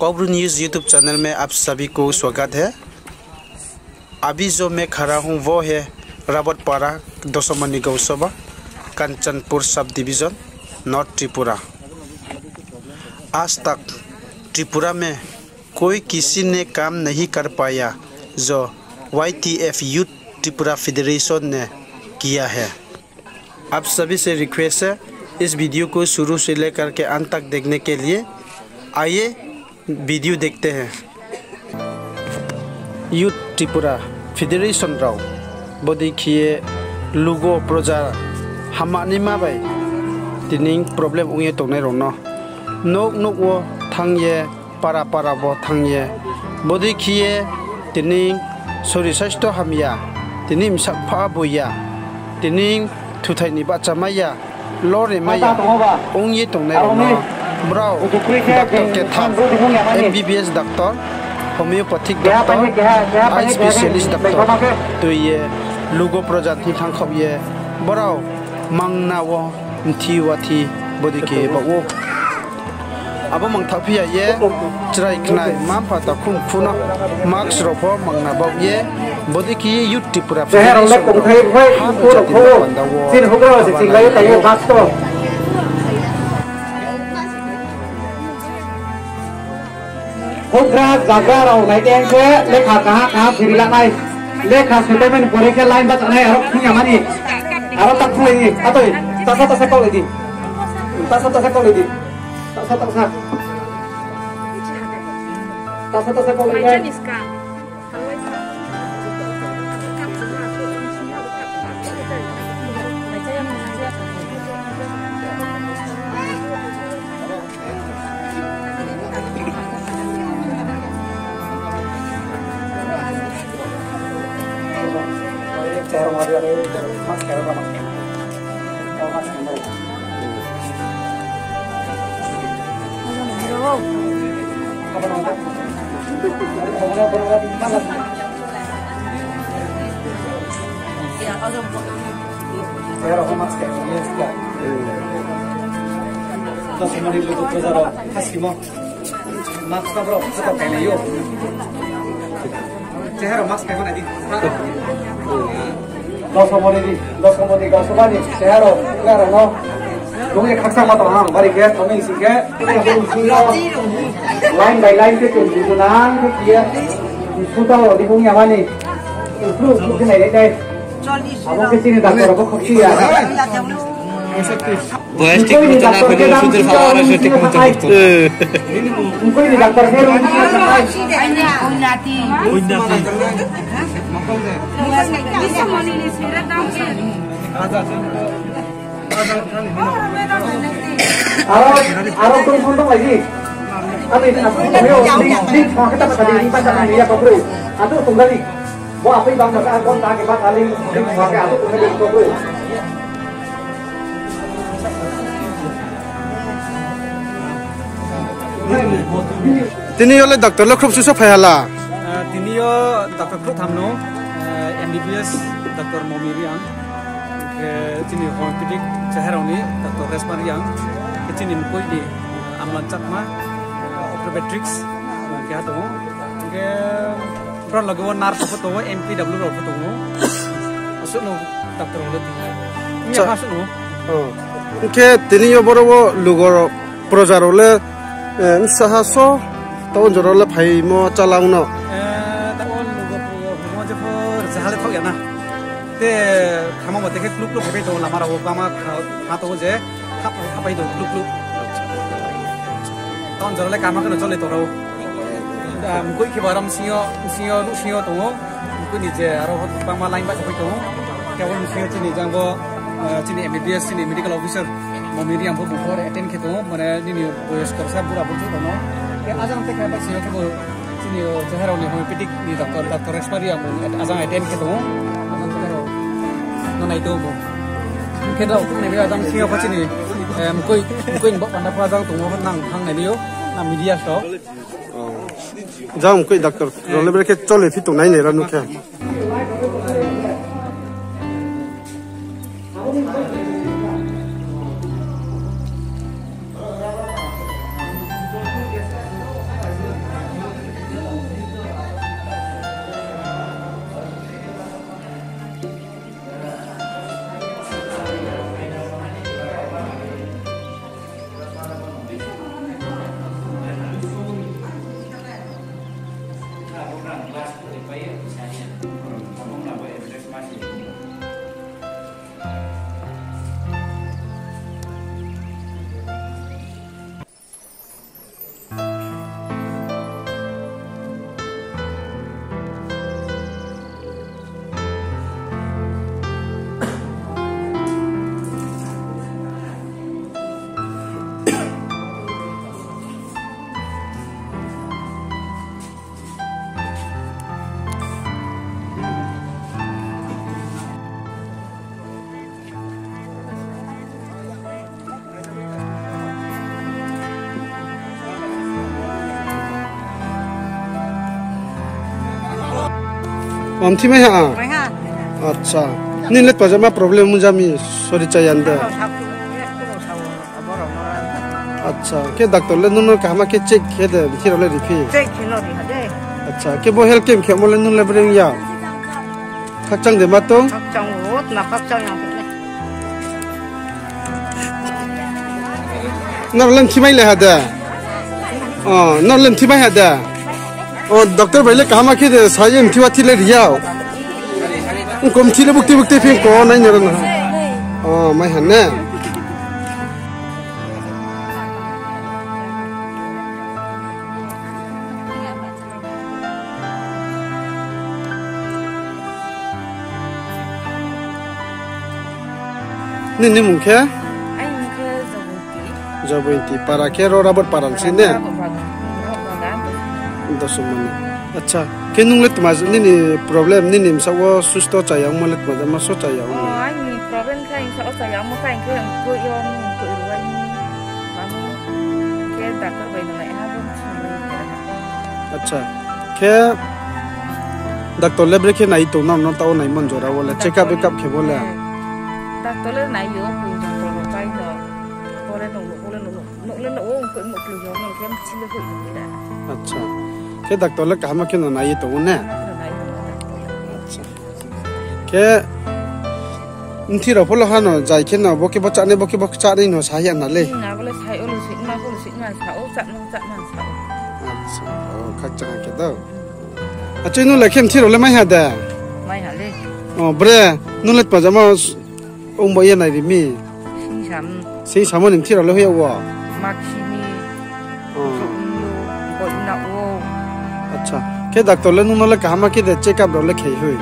कॉकब्रू news YouTube channel में आप सभी को स्वागत है। अभी जो मैं खड़ा हूँ वो है रावतपारा दोसमनी गौसभा Kanchanpur sub division north Tripura. आज तक त्रिपुरा में कोई किसी ने काम नहीं कर पाया जो YTF यूथ त्रिपुरा फेडरेशन ने किया है। आप सभी से रिक्वेस्ट है इस वीडियो को शुरू से लेकर के अंत तक देखने के लिए। आइए वीडियो देखते हैं। यूथ त्रिपुरा फेडरेशन राव बदी खिए लुगो प्रजा हमानी माबाई दिनिंग प्रॉब्लम उये तोने रोनो नोक नोक वो थांगे पारा पारा वो थांगे बदी खिए दिनिंग सरी स्वास्थ्य हामिया दिनिंग साफा बुया दिनिंग थुथाइनि बाचा माया लरे माया उये तोने रोनो ब्राउ डॉक्टर के थाम MBBS doctor homeopathic doctor eye specialist doctor तो ये लुगो प्रजाति थांखब ये बराव मंगना वो थी वाथी बदी के बावो अब मंगथाफिया ये चराई खनाय माम फाता खुन खुना मार्क्स रोफो मंगना बाव ये बदी की यूथ त्रिपुरा फेडरेशन सिन होग्रा से सिंगाय तायो बास्तो होग्रा जागा राव नाइटें से लेखा कहां फिरिला नाय लेखा स्टेटमेंट परीक्षा लाइन बात नहीं आरो खुया मानी आरो तक खुई अतोय तसा कॉलेज तसा कॉलेज तसा कॉलेज दोसमनी गौसभानि शहरो गारनो दुगे खक्सा मत हां बारी के तमिल सिके लाइन बाय लाइन के जुनान के किया सुता दिबुंग यामानि इम्प्रूव के नहीं दे अब के सिने डॉक्टर को खक्सिया Voy a Tini oleh dokter lo krup susu payala. Tini yo dokter krup thamno MBBS dokter Momiriang ke tini orthopedic Chaharoni dokter Resmariang ke tini mukoi di amlan cakma optometrics ke hatu ke pro lagawo nurse foto MPW ro foto asuk no dokter lo tinggal ini masuk no ke tini yo borowo lugoro projarole sahaso tahun jorole भाई mo चलाउन tahun lugo mo je por jahale thok yana te khama mate ke kluk kluk hebe to lamara ho kama ha to je khapai do kluk kluk tahun jorole kama ke chole to ro mukoi ki baram sio to mukoi ni je aro kama line ba choi to ke won sio chini jangbo chini MBBS chini medical officer Momiri yang before attend ke to mane ni boys korsa pura buju to no ke ajang te ka sio ke sini Jahara ni homeopathic ni dokter Respari yang ajang attend ke to ajang te ro no nai to bo ke do ne be ajang sio ka chini mukoi bo panda pa ajang to mo nang hang ne yo na media show jang mukoi dokter ro le ke chole phi to nai ne ra nu ke Om ti mai ha. Mai ha. Acha. Ni let pajama problem mujami sorry chayanda. Acha. Ke doctor le nuno kama ke check ke de thiro le ripi. Check kilo di hade. Acha. Ke bo health camp ke mo le nun le breng ya. Khak chang de ma to. Khak chang rot na khak chang yang ni. Nor len ti mai le hada. Nor len ti mai hada. Doctor bhai le kama ke de sajem thiwa thi le riau. Kom thi le bukti phim ko nai nor na. Mai han ne. Ni mungke? Ai mungke Jabunti para ke ro rabat paral sine. Dosumani. Acha. Kenung let mas ni problem ni sawo susto chayang malet ma so chayang. Ai ni problem kai sa chayang mo kai ke yang ko yon ko rai ni. Mami ke doctor bai na ha bon chi. Acha. Ke doctor lebre ke nai to nam no taw nai mon jora wala check up ke bola. Doctor le nai yo ku doctor lo kai no. Ore no ko mo ku yo no ke chi le ko ni da. Acha. Ke doctor le kama ke no nai to ne. Acha. Ke Ntiro polo hano jai ke no boki bacha ne boki bacha ni no sa ya na le. Na bole sai olu sik na sa o chat sa. Acha. Khak chang ke do. Acha no le kem thiro le mai ha da. Mai ha le. Bre no let pajama ong boy na ri mi. Sing samo nim thiro le ho wa. Makini. Ko na o. Acha. Ke doctor le no le kama ke de check up le khei hui.